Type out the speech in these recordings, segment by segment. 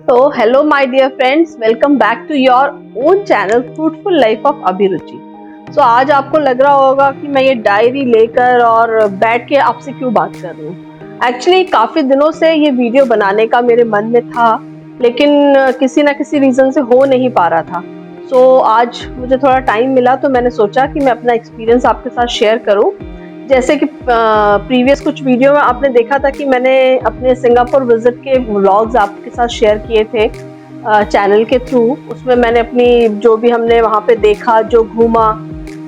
So, hello my dear friends, welcome back to your own channel Fruitful Life of अभिरुचि। So, आज आपको लग रहा होगा कि मैं ये डायरी लेकर और बैठ के आपसे क्यों बात कर रही हूँ। एक्चुअली काफ़ी दिनों से ये वीडियो बनाने का मेरे मन में था, लेकिन किसी ना किसी रीज़न से हो नहीं पा रहा था। So, आज मुझे थोड़ा टाइम मिला तो मैंने सोचा कि मैं अपना एक्सपीरियंस आपके साथ शेयर करूँ। जैसे कि प्रीवियस कुछ वीडियो में आपने देखा था कि मैंने अपने सिंगापुर विजिट के व्लॉग्स आपके साथ शेयर किए थे चैनल के थ्रू। उसमें मैंने अपनी जो भी हमने वहाँ पे देखा, जो घूमा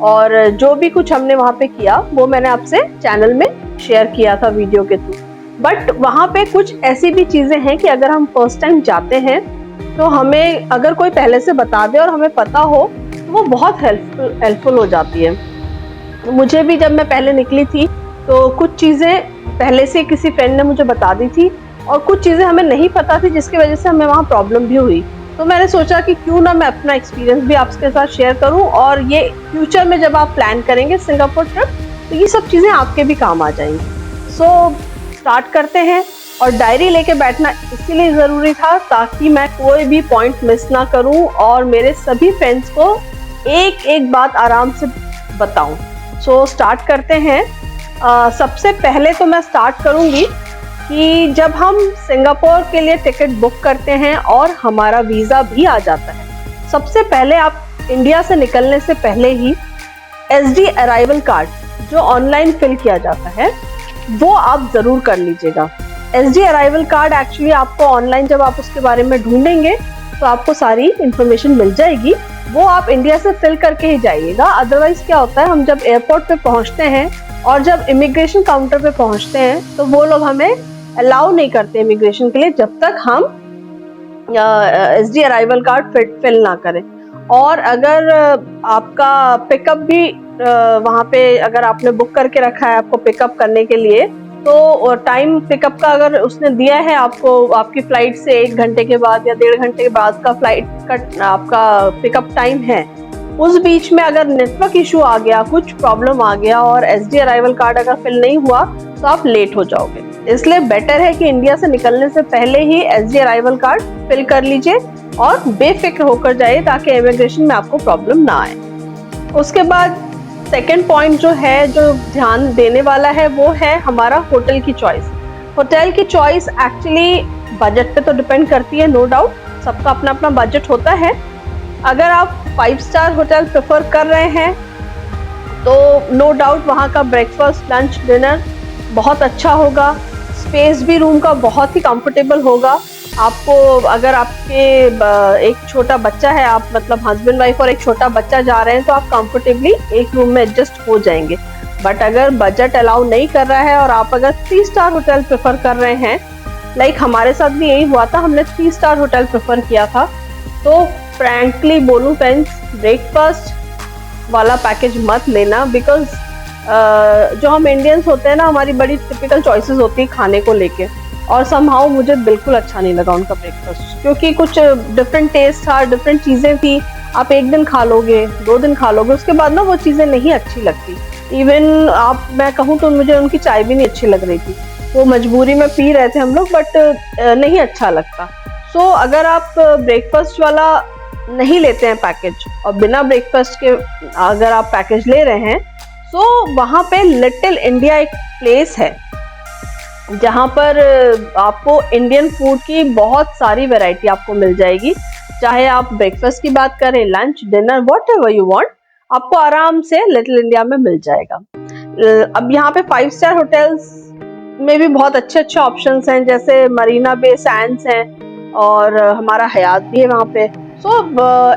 और जो भी कुछ हमने वहाँ पे किया वो मैंने आपसे चैनल में शेयर किया था वीडियो के थ्रू। बट वहाँ पे कुछ ऐसी भी चीज़ें हैं कि अगर हम फर्स्ट टाइम जाते हैं तो हमें अगर कोई पहले से बता दे और हमें पता हो तो वो बहुत हेल्पफुल हो जाती है। मुझे भी जब मैं पहले निकली थी तो कुछ चीज़ें पहले से किसी फ्रेंड ने मुझे बता दी थी और कुछ चीज़ें हमें नहीं पता थी जिसकी वजह से हमें वहाँ प्रॉब्लम भी हुई। तो मैंने सोचा कि क्यों ना मैं अपना एक्सपीरियंस भी आपके साथ शेयर करूँ और ये फ्यूचर में जब आप प्लान करेंगे सिंगापुर ट्रिप तो ये सब चीज़ें आपके भी काम आ जाएंगी। सो स्टार्ट करते हैं। और डायरी लेके बैठना इसीलिए ज़रूरी था ताकि मैं कोई भी पॉइंट मिस ना करूँ और मेरे सभी फ्रेंड्स को एक एक बात आराम से बताऊँ। सो स्टार्ट करते हैं। सबसे पहले तो मैं स्टार्ट करूंगी कि जब हम सिंगापुर के लिए टिकट बुक करते हैं और हमारा वीज़ा भी आ जाता है, सबसे पहले आप इंडिया से निकलने से पहले ही SD अराइवल कार्ड जो ऑनलाइन फिल किया जाता है वो आप ज़रूर कर लीजिएगा। SD अराइवल कार्ड एक्चुअली आपको ऑनलाइन जब आप उसके बारे में ढूंढेंगे तो आपको सारी इंफॉर्मेशन मिल जाएगी, वो आप इंडिया से फिल करके ही जाइएगा। अदरवाइज क्या होता है, हम जब एयरपोर्ट पे पहुंचते हैं और जब इमिग्रेशन काउंटर पे पहुंचते हैं तो वो लोग हमें अलाउ नहीं करते इमिग्रेशन के लिए जब तक हम SD अराइवल कार्ड फिल ना करें। और अगर आपका पिकअप भी वहाँ पे अगर आपने बुक करके रखा है आपको पिकअप करने के लिए, तो टाइम पिकअप का अगर उसने दिया है आपको, आपकी फ्लाइट से 1 घंटे के बाद या 1.5 घंटे के बाद का फ्लाइट का आपका पिकअप टाइम है, उस बीच में अगर नेटवर्क इशू आ गया, कुछ प्रॉब्लम आ गया और SD अराइवल कार्ड अगर फिल नहीं हुआ तो आप लेट हो जाओगे। इसलिए बेटर है कि इंडिया से निकलने से पहले ही SD अराइवल कार्ड फिल कर लीजिए और बेफिक्र होकर जाइए ताकि इमिग्रेशन में आपको प्रॉब्लम ना आए। उसके बाद सेकेंड पॉइंट जो है, जो ध्यान देने वाला है, वो है हमारा होटल की चॉइस। होटल की चॉइस एक्चुअली बजट पे तो डिपेंड करती है, नो डाउट सबका अपना अपना बजट होता है। अगर आप 5 स्टार होटल प्रेफर कर रहे हैं तो नो डाउट वहाँ का ब्रेकफास्ट, लंच, डिनर बहुत अच्छा होगा। स्पेस भी रूम का बहुत ही कंफर्टेबल होगा। आपको अगर आपके एक छोटा बच्चा है, आप मतलब हस्बैंड वाइफ और एक छोटा बच्चा जा रहे हैं तो आप कंफर्टेबली एक रूम में एडजस्ट हो जाएंगे। बट अगर बजट अलाउ नहीं कर रहा है और आप अगर 3 स्टार होटल प्रेफर कर रहे हैं, लाइक हमारे साथ भी यही हुआ था, हमने 3 स्टार होटल प्रेफर किया था, तो फ्रैंकली बोलूं फ्रेंड्स, ब्रेकफास्ट वाला पैकेज मत लेना। बिकॉज जो हम इंडियंस होते हैं ना, हमारी बड़ी टिपिकल चॉइसेस होती है खाने को लेके, और समहाउ मुझे बिल्कुल अच्छा नहीं लगा उनका ब्रेकफास्ट, क्योंकि कुछ डिफरेंट टेस्ट था, डिफरेंट चीज़ें थी। आप 1 दिन खा लोगे, 2 दिन खा लोगे, उसके बाद ना वो चीज़ें नहीं अच्छी लगती। इवन मैं कहूँ तो मुझे उनकी चाय भी नहीं अच्छी लग रही थी, वो मजबूरी में पी रहे थे हम लोग, बट नहीं अच्छा लगता। सो अगर आप ब्रेकफास्ट वाला नहीं लेते हैं पैकेज और बिना ब्रेकफास्ट के अगर आप पैकेज ले रहे हैं, तो वहाँ पे लिटिल इंडिया एक प्लेस है जहाँ पर आपको इंडियन फूड की बहुत सारी वैरायटी आपको मिल जाएगी। चाहे आप ब्रेकफास्ट की बात करें, lunch, dinner, whatever you want, आपको आराम से लिटिल इंडिया में मिल जाएगा। अब यहाँ पे 5 स्टार होटल्स में भी बहुत अच्छे अच्छे ऑप्शंस हैं, जैसे मरीना बे सैंड्स हैं और हमारा हयात भी है वहाँ पे।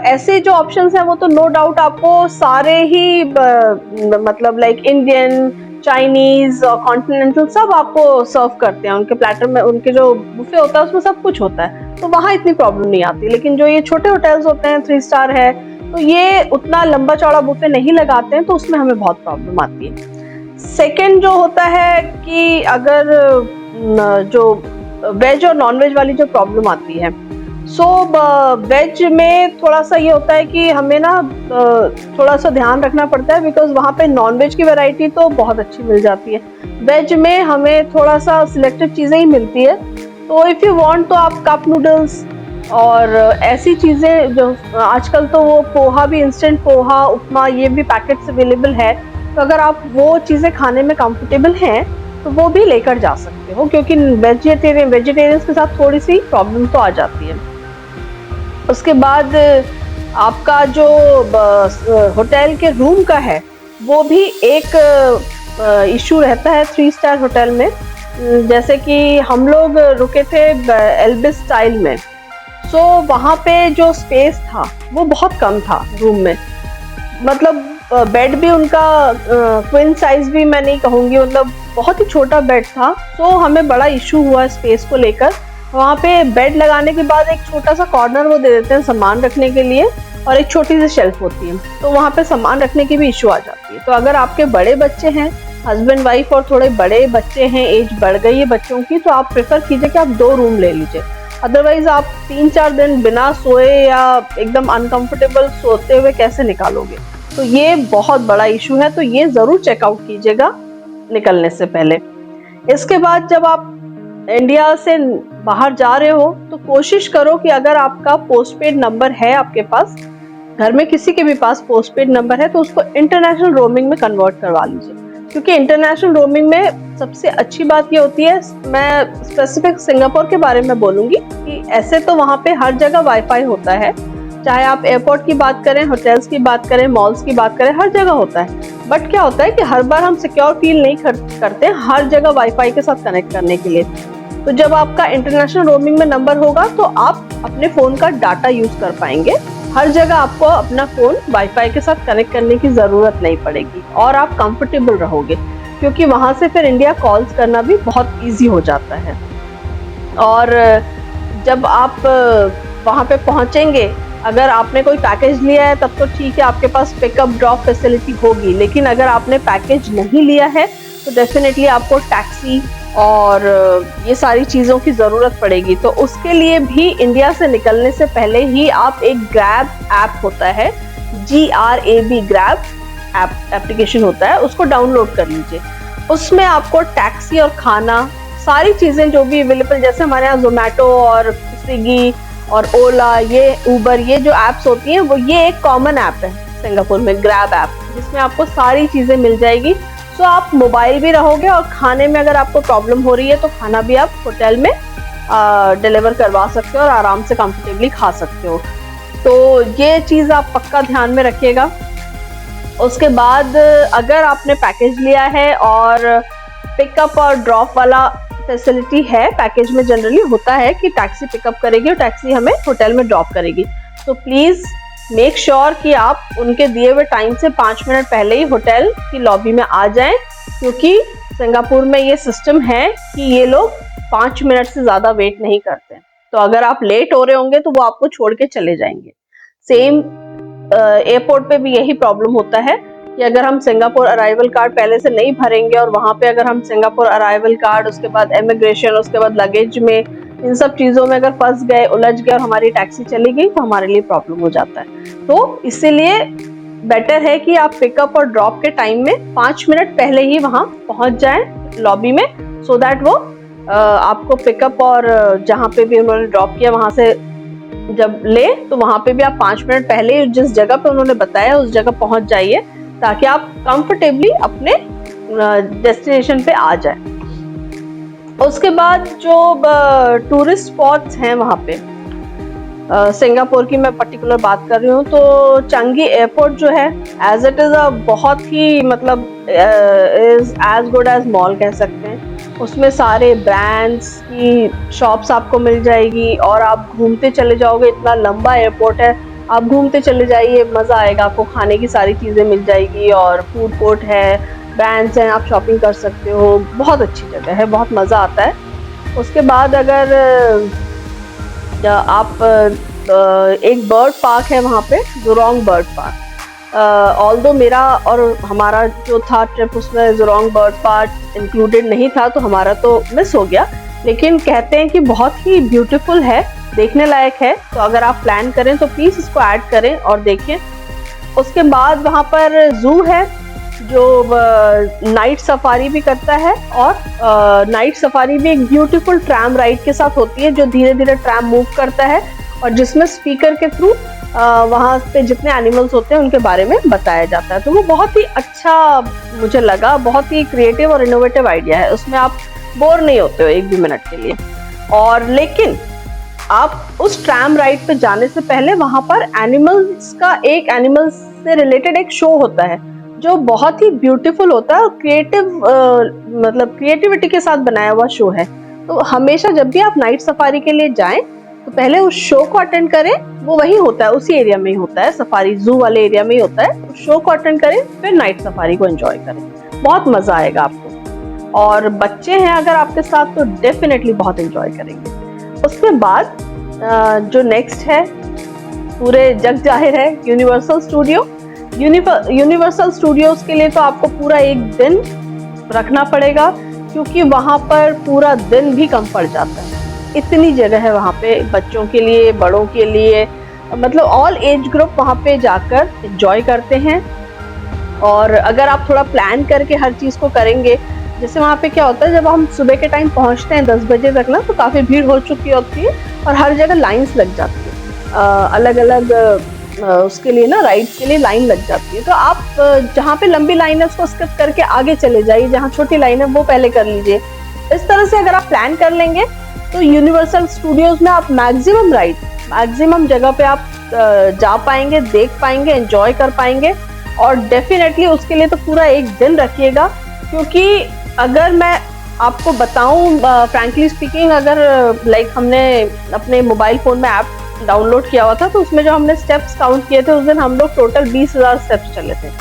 ऐसे जो ऑप्शंस हैं वो तो नो डाउट आपको सारे ही मतलब लाइक इंडियन, चाइनीज और कॉन्टिनेंटल सब आपको सर्व करते हैं। उनके प्लेटर में, उनके जो बुफे होता है उसमें सब कुछ होता है, तो वहाँ इतनी प्रॉब्लम नहीं आती। लेकिन जो ये छोटे होटल्स होते हैं, 3 स्टार है, तो ये उतना लंबा चौड़ा बुफे नहीं लगाते हैं, तो उसमें हमें बहुत प्रॉब्लम आती है। सेकेंड जो होता है कि अगर जो वेज और नॉन वेज वाली जो प्रॉब्लम आती है, वेज में थोड़ा सा ये होता है कि हमें ना थोड़ा सा ध्यान रखना पड़ता है, बिकॉज वहाँ पे नॉन वेज की वैरायटी तो बहुत अच्छी मिल जाती है, वेज में हमें थोड़ा सा सिलेक्टेड चीज़ें ही मिलती है। तो इफ़ यू वांट तो आप कप नूडल्स और ऐसी चीज़ें जो आजकल तो वो पोहा भी, इंस्टेंट पोहा, उपमा, ये भी पैकेट्स अवेलेबल है। तो अगर आप वो चीज़ें खाने में कंफर्टेबल हैं तो वो भी लेकर जा सकते हो, क्योंकि वेजिटेरियंस के साथ थोड़ी सी प्रॉब्लम तो आ जाती है। उसके बाद आपका जो होटल के रूम का है वो भी एक इशू रहता है 3 स्टार होटल में। जैसे कि हम लोग रुके थे एल्बिस स्टाइल में, सो वहाँ पे जो स्पेस था वो बहुत कम था रूम में। मतलब बेड भी उनका क्वीन साइज भी मैं नहीं कहूँगी, मतलब बहुत ही छोटा बेड था। तो हमें बड़ा इशू हुआ स्पेस को लेकर। वहाँ पे बेड लगाने के बाद एक छोटा सा कॉर्नर वो दे देते हैं सामान रखने के लिए, और एक छोटी सी शेल्फ होती है, तो वहाँ पे सामान रखने की भी इशू आ जाती है। तो अगर आपके बड़े बच्चे हैं, हस्बैंड वाइफ और थोड़े बड़े बच्चे हैं, एज बढ़ गई है बच्चों की, तो आप प्रेफर कीजिए कि आप 2 रूम ले लीजिए। अदरवाइज आप 3-4 दिन बिना सोए या एकदम अनकंफर्टेबल सोते हुए कैसे निकालोगे? तो ये बहुत बड़ा इशू है, तो ये ज़रूर चेकआउट कीजिएगा निकलने से पहले। इसके बाद जब आप इंडिया से बाहर जा रहे हो तो कोशिश करो कि अगर आपका पोस्टपेड नंबर है आपके पास, घर में किसी के भी पास पोस्टपेड नंबर है, तो उसको इंटरनेशनल रोमिंग में कन्वर्ट करवा लीजिए। क्योंकि इंटरनेशनल रोमिंग में सबसे अच्छी बात ये होती है, मैं स्पेसिफिक सिंगापुर के बारे में बोलूँगी कि ऐसे तो वहाँ पे हर जगह वाईफाई होता है, चाहे आप एयरपोर्ट की बात करें, होटल्स की बात करें, मॉल्स की बात करें, हर जगह होता है। बट क्या होता है कि हर बार हम सिक्योर फील नहीं करते हर जगह वाईफाई के साथ कनेक्ट करने के लिए। तो जब आपका इंटरनेशनल रोमिंग में नंबर होगा तो आप अपने फ़ोन का डाटा यूज़ कर पाएंगे। हर जगह आपको अपना फ़ोन वाईफाई के साथ कनेक्ट करने की ज़रूरत नहीं पड़ेगी और आप कंफर्टेबल रहोगे, क्योंकि वहाँ से फिर इंडिया कॉल्स करना भी बहुत ईजी हो जाता है। और जब आप वहाँ पे पहुँचेंगे, अगर आपने कोई पैकेज लिया है तब तो ठीक है, आपके पास पिकअप ड्रॉप फैसिलिटी होगी। लेकिन अगर आपने पैकेज नहीं लिया है तो डेफिनेटली आपको टैक्सी और ये सारी चीज़ों की ज़रूरत पड़ेगी। तो उसके लिए भी इंडिया से निकलने से पहले ही आप एक ग्रैब ऐप होता है, GRAB ग्रैब एप्लीकेशन होता है, उसको डाउनलोड कर लीजिए। उसमें आपको टैक्सी और खाना सारी चीज़ें जो भी अवेलेबल, जैसे हमारे यहाँ जोमेटो और स्विगी और ओला, ये ऊबर, ये जो ऐप्स होती हैं, वो ये एक कॉमन ऐप है सिंगापुर में, ग्रैब ऐप, जिसमें आपको सारी चीज़ें मिल जाएगी। सो आप मोबाइल भी रहोगे और खाने में अगर आपको प्रॉब्लम हो रही है तो खाना भी आप होटल में डिलीवर करवा सकते हो और आराम से कंफर्टेबली खा सकते हो। तो ये चीज़ आप पक्का ध्यान में रखिएगा। उसके बाद अगर आपने पैकेज लिया है और पिकअप और ड्रॉप वाला फैसिलिटी है, पैकेज में जनरली होता है कि टैक्सी पिकअप करेगी और टैक्सी हमें होटल में ड्रॉप करेगी, तो प्लीज़ मेक श्योर कि आप उनके दिए हुए टाइम से 5 मिनट पहले ही होटल की लॉबी में आ जाएं, क्योंकि सिंगापुर में ये सिस्टम है कि ये लोग 5 मिनट से ज़्यादा वेट नहीं करते। तो अगर आप लेट हो रहे होंगे तो वो आपको छोड़ के चले जाएंगे। सेम एयरपोर्ट पे भी यही प्रॉब्लम होता है कि अगर हम सिंगापुर अराइवल कार्ड पहले से नहीं भरेंगे और वहाँ पे अगर हम सिंगापुर अराइवल कार्ड, उसके बाद इमिग्रेशन, उसके बाद लगेज में, इन सब चीज़ों में अगर फंस गए, उलझ गए और हमारी टैक्सी चली गई तो हमारे लिए प्रॉब्लम हो जाता है। तो इसीलिए बेटर है कि आप पिकअप और ड्रॉप के टाइम में 5 मिनट पहले ही वहाँ पहुँच जाएं लॉबी में, सो दैट वो आपको पिकअप और जहाँ पे भी उन्होंने ड्रॉप किया वहाँ से जब ले, तो वहाँ पे भी आप 5 मिनट पहले जिस जगह पे उन्होंने बताया उस जगह पहुँच जाइए, ताकि आप कंफर्टेबली अपने डेस्टिनेशन पे आ जाए। उसके बाद जो टूरिस्ट स्पॉट्स हैं वहाँ पे, सिंगापुर की मैं पर्टिकुलर बात कर रही हूँ, तो चंगी एयरपोर्ट जो है एज इट इज़ बहुत ही मतलब is as good as mall कह सकते हैं। उसमें सारे ब्रांड्स की शॉप्स आपको मिल जाएगी और आप घूमते चले जाओगे। इतना लंबा एयरपोर्ट है, आप घूमते चले जाइए, मज़ा आएगा आपको। खाने की सारी चीज़ें मिल जाएगी और फूड कोर्ट है, ब्रांड्स हैं, आप शॉपिंग कर सकते हो। बहुत अच्छी जगह है, बहुत मज़ा आता है। उसके बाद अगर आप एक बर्ड पार्क है वहाँ पे, जुरोंग बर्ड पार्क। ऑल्दो मेरा और हमारा जो था ट्रिप उसमें जुरोंग बर्ड पार्क इंक्लूडेड नहीं था, तो हमारा तो मिस हो गया। लेकिन कहते हैं कि बहुत ही ब्यूटीफुल है, देखने लायक है। तो अगर आप प्लान करें तो प्लीज़ इसको ऐड करें और देखें। उसके बाद वहाँ पर ज़ू है जो नाइट सफारी भी करता है, और नाइट सफारी भी एक ब्यूटीफुल ट्रैम राइड के साथ होती है, जो धीरे धीरे ट्रैम मूव करता है और जिसमें स्पीकर के थ्रू वहाँ पे जितने एनिमल्स होते हैं उनके बारे में बताया जाता है। तो वो बहुत ही अच्छा मुझे लगा, बहुत ही क्रिएटिव और इनोवेटिव आइडिया है। उसमें आप बोर नहीं होते हो एक भी मिनट के लिए। और लेकिन आप उस ट्रैम राइड पे जाने से पहले वहाँ पर एनिमल्स से रिलेटेड एक शो होता है जो बहुत ही ब्यूटीफुल होता है और मतलब क्रिएटिविटी के साथ बनाया हुआ शो है। तो हमेशा जब भी आप नाइट सफारी के लिए जाएं तो पहले उस शो को अटेंड करें। वो वही होता है, उसी एरिया में ही होता है, सफारी जू वाले एरिया में ही होता है। उस शो को अटेंड करें, फिर नाइट सफारी को एंजॉय करें, बहुत मजा आएगा आपको। और बच्चे हैं अगर आपके साथ तो डेफिनेटली बहुत एंजॉय करेंगे। उसके बाद जो नेक्स्ट है, पूरे जग जाहिर है, यूनिवर्सल स्टूडियोज के लिए तो आपको पूरा एक दिन रखना पड़ेगा, क्योंकि वहां पर पूरा दिन भी कम पड़ जाता है। इतनी जगह है वहां पे, बच्चों के लिए, बड़ों के लिए, मतलब ऑल एज ग्रुप वहां पे जाकर एंजॉय करते हैं। और अगर आप थोड़ा प्लान करके हर चीज को करेंगे, जैसे वहाँ पे क्या होता है, जब हम सुबह के टाइम पहुँचते हैं 10 बजे तक ना, तो काफ़ी भीड़ हो चुकी होती है और हर जगह लाइंस लग जाती है, अलग अलग उसके लिए ना, राइड्स के लिए लाइन लग जाती है। तो आप जहाँ पे लंबी लाइन है उसको स्किप करके आगे चले जाइए, जहाँ छोटी लाइन है वो पहले कर लीजिए। इस तरह से अगर आप प्लान कर लेंगे तो यूनिवर्सल स्टूडियोज में आप मैक्सिमम जगह पे आप जा पाएंगे, देख पाएंगे, एंजॉय कर पाएंगे। और डेफिनेटली उसके लिए तो पूरा एक दिन रखिएगा, क्योंकि अगर मैं आपको बताऊं फ्रैंकली स्पीकिंग, अगर लाइक हमने अपने मोबाइल फ़ोन में ऐप डाउनलोड किया हुआ था, तो उसमें जो हमने स्टेप्स काउंट किए थे उस दिन हम लोग टोटल 20,000 स्टेप्स चले थे।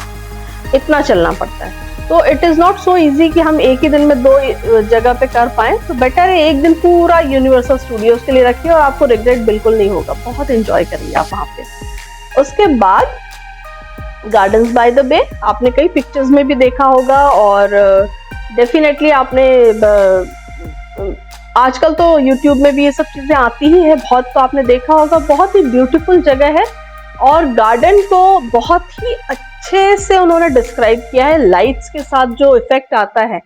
इतना चलना पड़ता है। तो it is not so easy कि हम एक ही दिन में 2 जगह पे कर पाएँ। तो बेटर है एक दिन पूरा यूनिवर्सल स्टूडियोज के लिए रखिए और आपको रिग्रेट बिल्कुल नहीं होगा, बहुत एंजॉय करिए आप वहाँ पे। उसके बाद गार्डन्स बाय द बे आपने कई पिक्चर्स में भी देखा होगा, और डेफिनेटली आपने आजकल तो YouTube में भी ये सब चीज़ें आती ही है बहुत, तो आपने देखा होगा। बहुत ही ब्यूटीफुल जगह है और गार्डन को बहुत ही अच्छे से उन्होंने डिस्क्राइब किया है। लाइट्स के साथ जो इफेक्ट आता है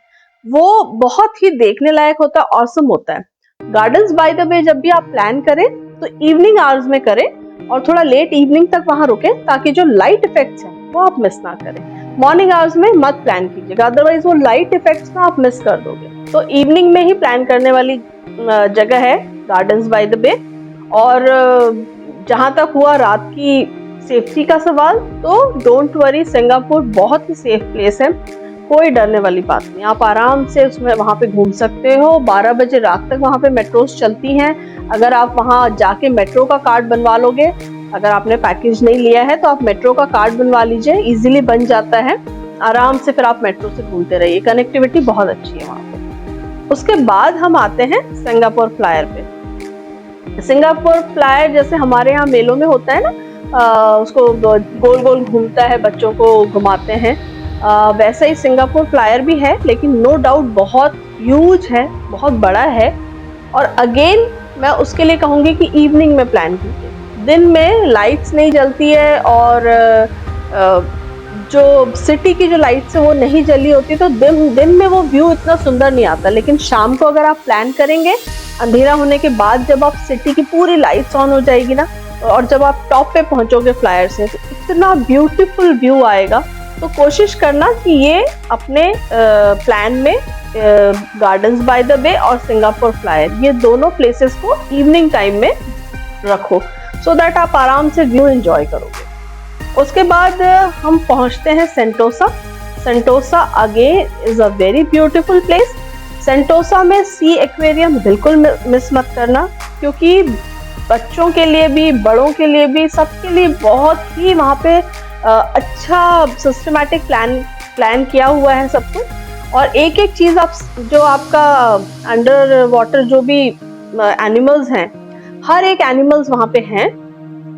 वो बहुत ही देखने लायक होता है, ऑसम होता है। गार्डन्स बाय द बे जब भी आप प्लान करें तो इवनिंग आवर्स में करें और थोड़ा लेट इवनिंग तक वहां रुकें, ताकि जो लाइट इफेक्ट्स हैं वो आप मिस ना करें। मॉर्निंग आवर्स में मत प्लान कीजिएगा, अदरवाइज वो लाइट इफेक्ट्स ना आप मिस कर दोगे। तो इवनिंग में ही प्लान करने वाली जगह है गार्डन्स बाय द बे। और जहां तक हुआ रात की सेफ्टी का सवाल, तो डोंट वरी, सिंगापुर बहुत ही सेफ प्लेस है, कोई डरने वाली बात नहीं। आप आराम से उसमें वहाँ पे घूम सकते हो। 12 बजे रात तक वहाँ पे मेट्रोस चलती हैं। अगर आप वहाँ जाके मेट्रो का कार्ड बनवा लोगे, अगर आपने पैकेज नहीं लिया है तो आप मेट्रो का कार्ड बनवा लीजिए, इजीली बन जाता है। आराम से फिर आप मेट्रो से घूमते रहिए, कनेक्टिविटी बहुत अच्छी है वहाँ पे। उसके बाद हम आते हैं सिंगापुर फ्लायर पे। सिंगापुर फ्लायर जैसे हमारे यहाँ मेलों में होता है ना, उसको गोल गोल घूमता है, बच्चों को घुमाते हैं, वैसा ही सिंगापुर फ्लायर भी है, लेकिन नो डाउट बहुत ह्यूज है, बहुत बड़ा है। और अगेन मैं उसके लिए कहूँगी कि इवनिंग में प्लान कीजिए। दिन में लाइट्स नहीं जलती है और जो सिटी की जो लाइट्स है वो नहीं जली होती, तो दिन में वो व्यू इतना सुंदर नहीं आता। लेकिन शाम को अगर आप प्लान करेंगे, अंधेरा होने के बाद जब आप सिटी की पूरी लाइट्स ऑन हो जाएगी ना, और जब आप टॉप पे पहुंचोगे फ्लायर से, तो इतना ब्यूटीफुल व्यू आएगा। तो कोशिश करना कि ये अपने प्लान में गार्डन्स बाय द बे और सिंगापुर फ्लायर, ये दोनों प्लेसेस को इवनिंग टाइम में रखो, सो दैट आप आराम से व्यू एंजॉय करोगे। उसके बाद हम पहुंचते हैं Sentosa. Sentosa again is a very beautiful place. Sentosa में सी एक्वेरियम बिल्कुल मिस मत करना, क्योंकि बच्चों के लिए भी, बड़ों के लिए भी, सबके लिए बहुत ही वहाँ पे अच्छा सिस्टमैटिक प्लान किया हुआ है सब कुछ। और एक एक चीज़ आप, जो आपका अंडर वाटर जो भी एनिमल्स हैं, हर एक एनिमल्स वहाँ पे हैं।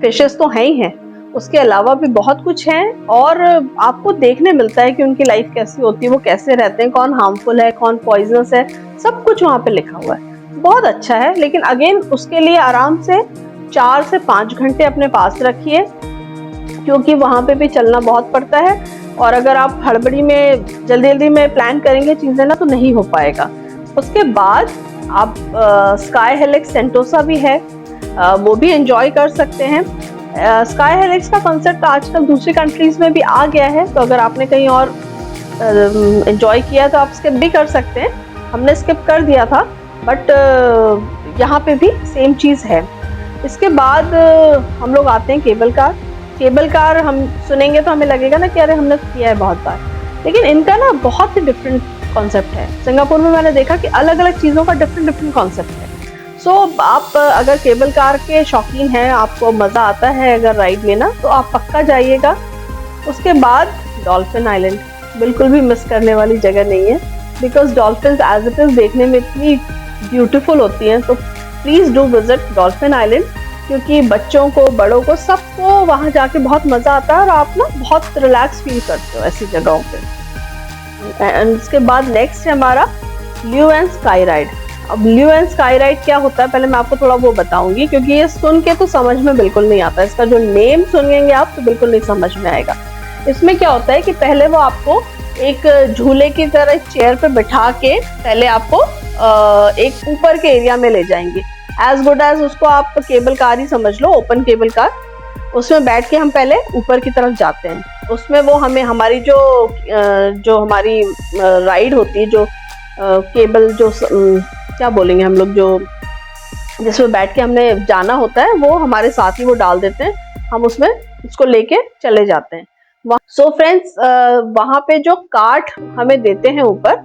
फिशेस तो हैं ही हैं, उसके अलावा भी बहुत कुछ है। और आपको देखने मिलता है कि उनकी लाइफ कैसी होती है, वो कैसे रहते हैं, कौन हार्मफुल है, कौन पॉइजनस है, सब कुछ वहाँ पे लिखा हुआ है। बहुत अच्छा है। लेकिन अगेन उसके लिए आराम से 4 से 5 घंटे अपने पास रखिए, क्योंकि वहाँ पे भी चलना बहुत पड़ता है। और अगर आप हड़बड़ी में जल्दी में प्लान करेंगे चीज़ें ना, तो नहीं हो पाएगा। उसके बाद आप स्काई हेलिक्स सेंटोसा भी है, वो भी एंजॉय कर सकते हैं। स्काई हेलिक्स का कॉन्सेप्ट आजकल दूसरी कंट्रीज में भी आ गया है, तो अगर आपने कहीं और एंजॉय किया तो आप स्किप भी कर सकते हैं। हमने स्किप कर दिया था, बट यहाँ पे भी सेम चीज़ है। इसके बाद हम लोग आते हैं केबल कार। केबल कार हम सुनेंगे तो हमें लगेगा ना कि अरे हमने तो किया है बहुत बार, लेकिन इनका ना बहुत ही डिफरेंट कॉन्सेप्ट है। सिंगापुर में मैंने देखा कि अलग अलग चीज़ों का डिफरेंट कॉन्सेप्ट है। सो आप अगर केबल कार के शौकीन हैं, आपको मज़ा आता है अगर राइड लेना, तो आप पक्का जाइएगा। उसके बाद डॉल्फिन आइलैंड बिल्कुल भी मिस करने वाली जगह नहीं है, because dolphin as it is देखने में इतनी ब्यूटीफुल होती हैं। तो please do visit dolphin island, क्योंकि बच्चों को, बड़ों को, सबको वहाँ जाके बहुत मज़ा आता है और आप ना बहुत रिलैक्स फील करते हो ऐसी जगहों पे। एंड उसके बाद नेक्स्ट है हमारा ल्यू एंड स्काई राइड। अब ल्यू एंड स्काई राइड क्या होता है, पहले मैं आपको थोड़ा वो बताऊंगी, क्योंकि ये सुन के तो समझ में बिल्कुल नहीं आता। इसका जो नेम सुनेंगे आप तो बिल्कुल नहीं समझ में आएगा। इसमें क्या होता है कि पहले वो आपको एक झूले की तरह चेयर पे बिठा के पहले आपको एक ऊपर के एरिया में ले जाएंगे। एज गुड एज उसको आप केबल कार ही समझ लो, ओपन केबल कार। उसमें बैठ के हम पहले ऊपर की तरफ जाते हैं। उसमें वो हमें हमारी जो हमारी राइड होती है, जो केबल, जो क्या बोलेंगे हम लोग, जो जिसमें बैठ के हमने जाना होता है, वो हमारे साथ ही वो डाल देते हैं। हम उसमें उसको लेके चले जाते हैं। सो फ्रेंड्स, वहाँ पे जो कार्ट हमें देते हैं ऊपर,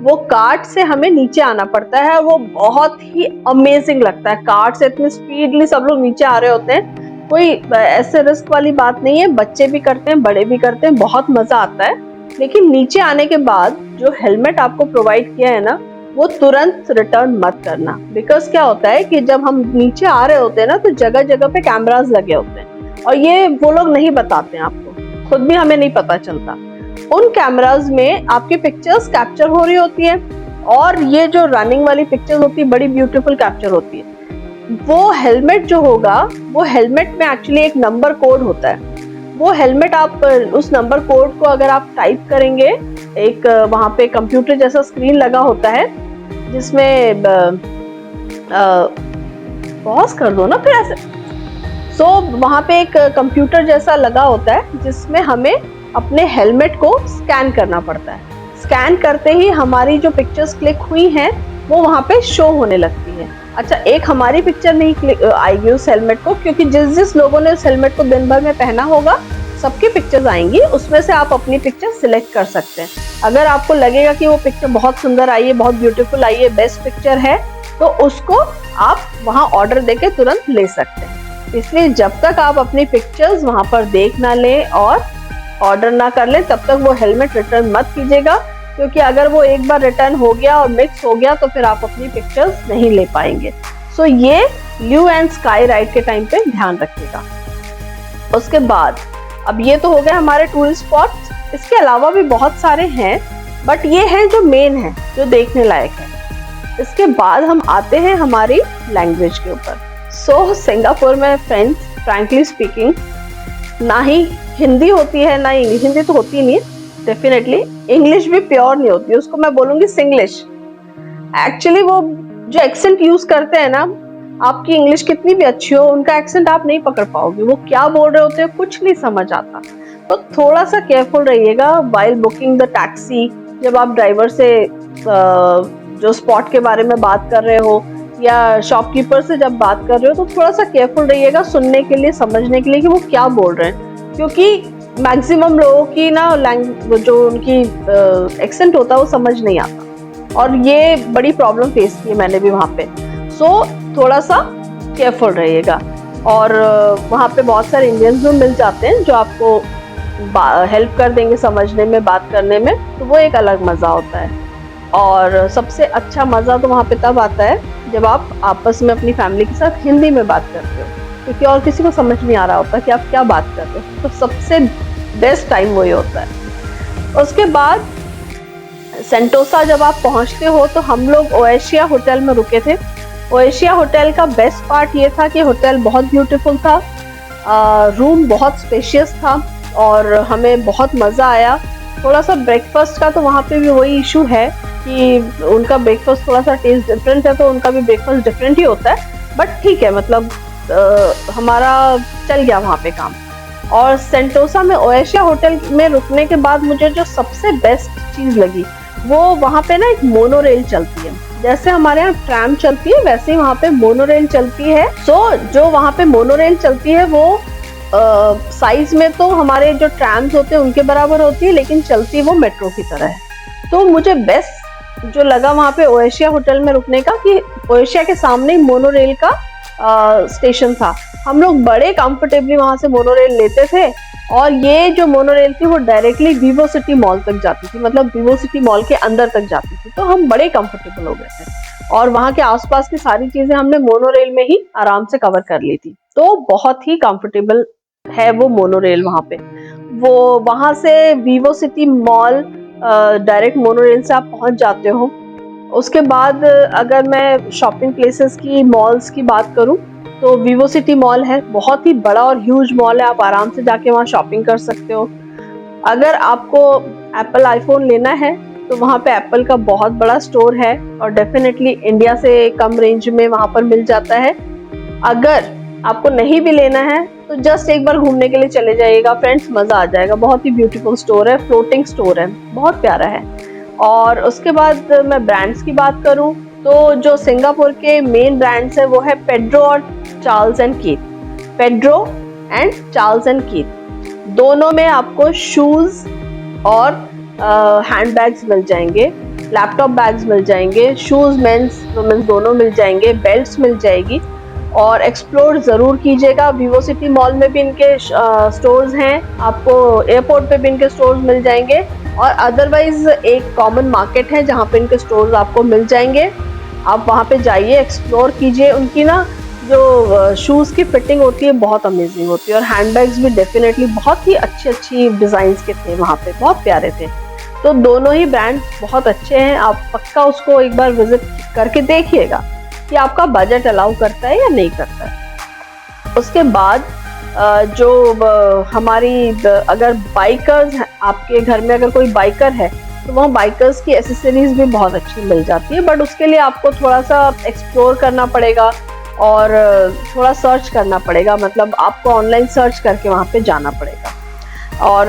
वो कार्ट से हमें नीचे आना पड़ता है। वो बहुत ही अमेजिंग लगता है। कार्ट से इतनी स्पीडली सब लोग नीचे आ रहे होते हैं, कोई ऐसे रिस्क वाली बात नहीं है। बच्चे भी करते हैं, बड़े भी करते हैं, बहुत मजा आता है। लेकिन नीचे आने के बाद जो हेलमेट आपको प्रोवाइड किया है ना, वो तुरंत रिटर्न मत करना। बिकॉज क्या होता है कि जब हम नीचे आ रहे होते हैं ना, तो जगह जगह पे कैमरास लगे होते हैं, और ये वो लोग नहीं बताते हैं आपको, खुद भी हमें नहीं पता चलता। उन कैमरास में आपकी पिक्चर्स कैप्चर हो रही होती है, और ये जो रनिंग वाली पिक्चर्स होती है, बड़ी ब्यूटीफुल कैप्चर होती है। वो हेलमेट जो होगा, वो हेलमेट में एक्चुअली एक नंबर कोड होता है। वो हेलमेट, आप उस नंबर कोड को अगर आप टाइप करेंगे, एक वहाँ पे कंप्यूटर जैसा स्क्रीन लगा होता है, जिसमें पॉज कर दो ना फिर ऐसे। सो वहाँ पे एक कंप्यूटर जैसा लगा होता है, जिसमें हमें अपने हेलमेट को स्कैन करना पड़ता है। स्कैन करते ही हमारी जो पिक्चर्स क्लिक हुई हैं, वो वहाँ पे शो होने लगती है। अच्छा, एक हमारी पिक्चर नहीं आएगी उस हेलमेट को, क्योंकि जिस लोगों ने उस हेलमेट को दिन भर में पहना होगा, सबकी पिक्चर्स आएंगी। उसमें से आप अपनी पिक्चर सिलेक्ट कर सकते हैं। अगर आपको लगेगा कि वो पिक्चर बहुत सुंदर आई है, बहुत ब्यूटीफुल आई है, बेस्ट पिक्चर है, तो उसको आप वहाँ ऑर्डर देके तुरंत ले सकते हैं। इसलिए जब तक आप अपनी पिक्चर्स वहाँ पर देख ना लें और ऑर्डर ना कर लें, तब तक वो हेलमेट रिटर्न मत कीजिएगा, क्योंकि अगर वो एक बार रिटर्न हो गया और मिक्स हो गया, तो फिर आप अपनी पिक्चर्स नहीं ले पाएंगे। सो ये ल्यू एंड स्काई राइड के टाइम पे ध्यान रखिएगा। उसके बाद, अब ये तो हो गए हमारे टूरिस्ट स्पॉट्स। इसके अलावा भी बहुत सारे हैं, बट ये हैं जो मेन हैं, जो देखने लायक है। इसके बाद हम आते हैं हमारी लैंग्वेज के ऊपर। सो सिंगापुर में फ्रेंड्स, फ्रैंकली स्पीकिंग, ना ही हिंदी होती है ना ही इंग्लिश। हिंदी तो होती नहीं है डेफिनेटली, इंग्लिश भी प्योर नहीं होती, उसको मैं बोलूँगी सिंग्लिश। एक्चुअली वो जो एक्सेंट यूज करते हैं ना, आपकी इंग्लिश कितनी भी अच्छी हो, उनका एक्सेंट आप नहीं पकड़ पाओगे। वो क्या बोल रहे होते हैं, कुछ नहीं समझ आता। तो थोड़ा सा केयरफुल रहिएगा व्हाइल बुकिंग द टैक्सी। जब आप ड्राइवर से जो स्पॉट के बारे में बात कर रहे हो, या शॉपकीपर से जब बात कर रहे हो, तो थोड़ा सा केयरफुल रहिएगा सुनने के लिए, समझने के लिए कि वो क्या बोल रहे हैं। क्योंकि मैक्सिमम लोगों की ना जो उनकी एक्सेंट होता है, वो समझ नहीं आता, और ये बड़ी प्रॉब्लम फेस की है मैंने भी वहाँ पे। सो थोड़ा सा केयरफुल रहिएगा। और वहाँ पे बहुत सारे इंडियंस भी मिल जाते हैं, जो आपको हेल्प कर देंगे समझने में, बात करने में, तो वो एक अलग मज़ा होता है। और सबसे अच्छा मज़ा तो वहाँ पे तब आता है जब आप आपस में अपनी फैमिली के साथ हिंदी में बात करते हो, क्योंकि और किसी को समझ नहीं आ रहा होता कि आप क्या बात कर रहे हो। तो सबसे बेस्ट टाइम वही होता है। उसके बाद सेंटोसा जब आप पहुँचते हो, तो हम लोग ओएशिया होटल में रुके थे। ओएशिया होटल का बेस्ट पार्ट ये था कि होटल बहुत ब्यूटीफुल था, रूम बहुत स्पेशियस था, और हमें बहुत मज़ा आया। थोड़ा सा ब्रेकफास्ट का तो वहाँ पे भी वही इशू है कि उनका ब्रेकफास्ट थोड़ा सा टेस्ट डिफरेंट है, तो उनका भी ब्रेकफास्ट डिफरेंट ही होता है। बट ठीक है, मतलब हमारा चल गया वहाँ पे काम। और सेंटोसा में ओएशिया होटल में रुकने के बाद मुझे जो सबसे बेस्ट चीज़ लगी वो वहाँ पे ना एक मोनोरेल चलती है। जैसे हमारे यहाँ ट्रैम चलती है वैसे ही वहाँ पे मोनोरेल चलती है। सो जो वहाँ पे मोनोरेल चलती है वो साइज में तो हमारे जो ट्रैम्स होते हैं उनके बराबर होती है, लेकिन चलती वो मेट्रो की तरह है। तो मुझे बेस्ट जो लगा वहाँ पे ओएशिया होटल में रुकने का कि ओएशिया के सामने मोनोरेल का स्टेशन था। हम लोग बड़े कंफर्टेबली वहाँ से मोनोरेल लेते थे और ये जो मोनोरेल थी वो डायरेक्टली वीवो सिटी मॉल तक जाती थी, मतलब वीवो सिटी मॉल के अंदर तक जाती थी। तो हम बड़े कंफर्टेबल हो गए थे और वहाँ के आसपास की सारी चीजें हमने मोनोरेल में ही आराम से कवर कर ली थी। तो बहुत ही कंफर्टेबल है वो मोनोरेल वहाँ पे। वो वहाँ से Vivo city mall direct monorail से आप पहुँच जाते हो। उसके बाद अगर मैं शॉपिंग प्लेसेस की, मॉल्स की बात करूं तो वीवो सिटी मॉल है, बहुत ही बड़ा और ह्यूज मॉल है। आप आराम से जाके वहाँ शॉपिंग कर सकते हो। अगर आपको एप्पल आईफोन लेना है तो वहाँ पे एप्पल का बहुत बड़ा स्टोर है और डेफिनेटली इंडिया से कम रेंज में वहाँ पर मिल जाता है। अगर आपको नहीं भी लेना है तो जस्ट एक बार घूमने के लिए चले जाइएगा फ्रेंड्स, मजा आ जाएगा। बहुत ही ब्यूटीफुल स्टोर है, फ्लोटिंग स्टोर है, बहुत प्यारा है। और उसके बाद मैं ब्रांड्स की बात करूं तो जो सिंगापुर के मेन ब्रांड्स है वो है पेड्रो और Charles and Keith. Pedro and Charles and Keith दोनों में आपको शूज और हैंडबैग्स मिल जाएंगे, लैपटॉप बैग्स मिल जाएंगे, शूज मेंस वुमेन्स दोनों मिल जाएंगे, बेल्ट्स मिल जाएगी। और एक्सप्लोर ज़रूर कीजिएगा। वीवो सिटी मॉल में भी इनके स्टोर्स हैं, आपको एयरपोर्ट पे भी इनके स्टोर्स मिल जाएंगे और अदरवाइज एक कॉमन मार्केट है जहाँ पे इनके स्टोर्स आपको मिल जाएंगे। आप वहाँ पे जाइए, एक्सप्लोर कीजिए। उनकी ना जो शूज़ की फिटिंग होती है बहुत अमेजिंग होती है और हैंडबैग्स भी डेफिनेटली बहुत ही अच्छी डिज़ाइंस के थे वहाँ पे, बहुत प्यारे थे। तो दोनों ही ब्रांड बहुत अच्छे हैं, आप पक्का उसको एक बार विजिट करके देखिएगा कि आपका बजट अलाउ करता है या नहीं करता है। उसके बाद जो हमारी अगर बाइकर्स आपके घर में अगर कोई बाइकर है तो वहाँ बाइकर्स की एसेसरीज भी बहुत अच्छी मिल जाती है, बट उसके लिए आपको थोड़ा सा एक्सप्लोर करना पड़ेगा और थोड़ा सर्च करना पड़ेगा, मतलब आपको ऑनलाइन सर्च करके वहाँ पे जाना पड़ेगा। और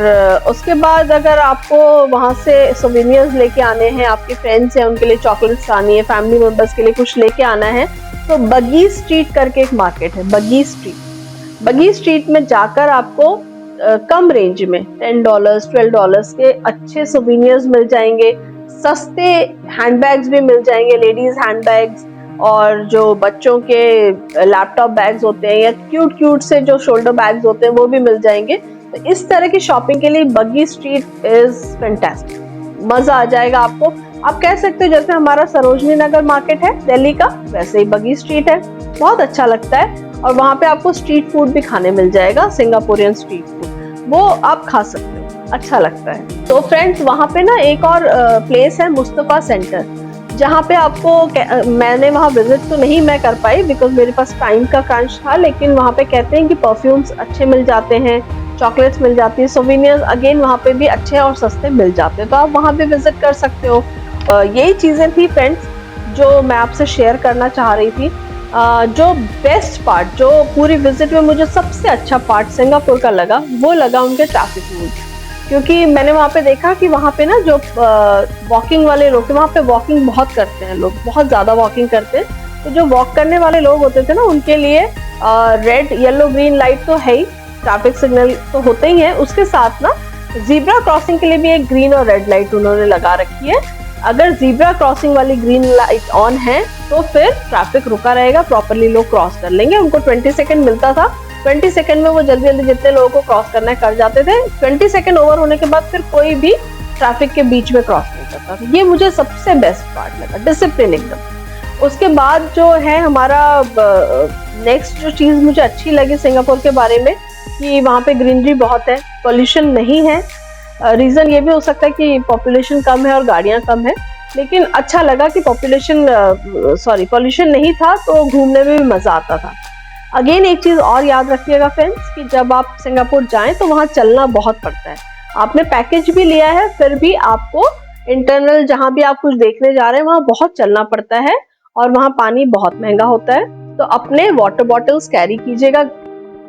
उसके बाद अगर आपको वहाँ से सोवेनियर्स लेके आने हैं, आपके फ्रेंड्स हैं उनके लिए चॉकलेट्स आनी है, फैमिली मेम्बर्स के लिए कुछ लेके आना है, तो बगी स्ट्रीट करके एक मार्केट है, बगी स्ट्रीट। बगी स्ट्रीट में जाकर आपको कम रेंज में $10, $12 के अच्छे सोवेनियर्स मिल जाएंगे, सस्ते हैंडबैग्स भी मिल जाएंगे, लेडीज हैंडबैग्स और जो बच्चों के लैपटॉप बैग्स होते हैं या क्यूट से जो शोल्डर बैग्स होते हैं वो भी मिल जाएंगे। तो इस तरह की शॉपिंग के लिए बगी स्ट्रीट इज फैंटास्टिक, मजा आ जाएगा आपको। आप कह सकते हो जैसे हमारा सरोजनी नगर मार्केट है दिल्ली का, वैसे ही बगी स्ट्रीट है, बहुत अच्छा लगता है। और वहाँ पे आपको स्ट्रीट फूड भी खाने मिल जाएगा, सिंगापुरियन स्ट्रीट फूड, वो आप खा सकते हो, अच्छा लगता है। तो फ्रेंड्स वहाँ पे ना एक और प्लेस है मुस्तफा सेंटर, जहाँ पे आपको मैंने वहाँ विजिट तो नहीं मैं कर पाई बिकॉज मेरे पास टाइम का क्रंच था, लेकिन वहाँ पे कहते हैं कि परफ्यूम्स अच्छे मिल जाते हैं, चॉकलेट्स मिल जाती है, सोवेनियर्स अगेन वहाँ पे भी अच्छे और सस्ते मिल जाते हैं, तो आप वहाँ पे विजिट कर सकते हो। यही चीज़ें थी फ्रेंड्स जो मैं आपसे शेयर करना चाह रही थी। जो बेस्ट पार्ट, जो पूरी विजिट में मुझे सबसे अच्छा पार्ट सिंगापुर का लगा, वो लगा उनके ट्रैफिक रूल्स, क्योंकि मैंने वहाँ पे देखा कि वहाँ पे ना जो वॉकिंग वाले लोग थे, वहाँ पे वॉकिंग बहुत करते हैं लोग, बहुत ज़्यादा वॉकिंग करते हैं। तो जो वॉक करने वाले लोग होते थे ना उनके लिए रेड येलो ग्रीन लाइट तो है ही, ट्रैफिक सिग्नल तो होते ही है, उसके साथ ना जीब्रा क्रॉसिंग के लिए भी एक ग्रीन और रेड लाइट उन्होंने लगा रखी है। अगर जीब्रा क्रॉसिंग वाली ग्रीन लाइट ऑन है तो फिर ट्रैफिक रुका रहेगा, प्रॉपरली लोग क्रॉस कर लेंगे। उनको 20 सेकंड मिलता था, 20 सेकंड में वो जल्दी जल्दी जितने लोगों को क्रॉस करना है कर जाते थे। 20 सेकंड ओवर होने के बाद फिर कोई भी ट्रैफिक के बीच में क्रॉस नहीं करता था। ये मुझे सबसे बेस्ट पार्ट लगा, डिसिप्लिन एकदम। उसके बाद जो है हमारा नेक्स्ट जो चीज़ मुझे अच्छी लगी सिंगापुर के बारे में कि वहाँ पे ग्रीनरी बहुत है, पॉल्यूशन नहीं है। रीज़न ये भी हो सकता है कि पॉपुलेशन कम है और गाड़ियाँ कम है, लेकिन अच्छा लगा कि पॉल्यूशन नहीं था तो घूमने में भी मज़ा आता था। अगेन एक चीज़ और याद रखिएगा फ्रेंड्स कि जब आप सिंगापुर जाएं तो वहाँ चलना बहुत पड़ता है। आपने पैकेज भी लिया है फिर भी आपको इंटरनल जहाँ भी आप कुछ देखने जा रहे हैं वहाँ बहुत चलना पड़ता है और वहाँ पानी बहुत महंगा होता है। तो अपने वाटर बॉटल्स कैरी कीजिएगा,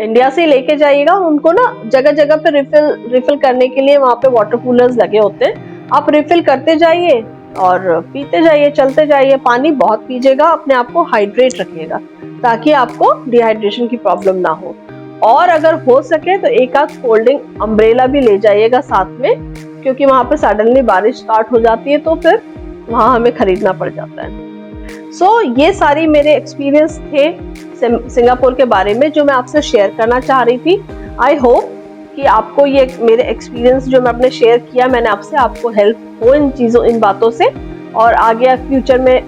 इंडिया से लेके जाइएगा। उनको ना जगह जगह पे रिफिल करने के लिए वहाँ पे वाटर कूलर्स लगे होते हैं, आप रिफिल करते जाइए और पीते जाइए, चलते जाइए। पानी बहुत पीजिएगा, अपने आप को हाइड्रेट रखिएगा ताकि आपको डिहाइड्रेशन की प्रॉब्लम ना हो। और अगर हो सके तो एक आध फोल्डिंग अम्ब्रेला भी ले जाइएगा साथ में, क्योंकि वहाँ पे सडनली बारिश स्टार्ट हो जाती है तो फिर वहाँ हमें खरीदना पड़ जाता है। ये सारी मेरे एक्सपीरियंस थे सिंगापुर के बारे में जो मैं आपसे शेयर करना चाह रही थी। आई होप कि आपको ये मेरे एक्सपीरियंस जो मैं अपने शेयर किया मैंने आपसे, आपको हेल्प हो इन बातों से, और आगे फ्यूचर में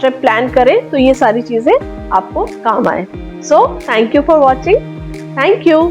ट्रिप प्लान करें तो ये सारी चीजें आपको काम आए। So thank you for watching. Thank you.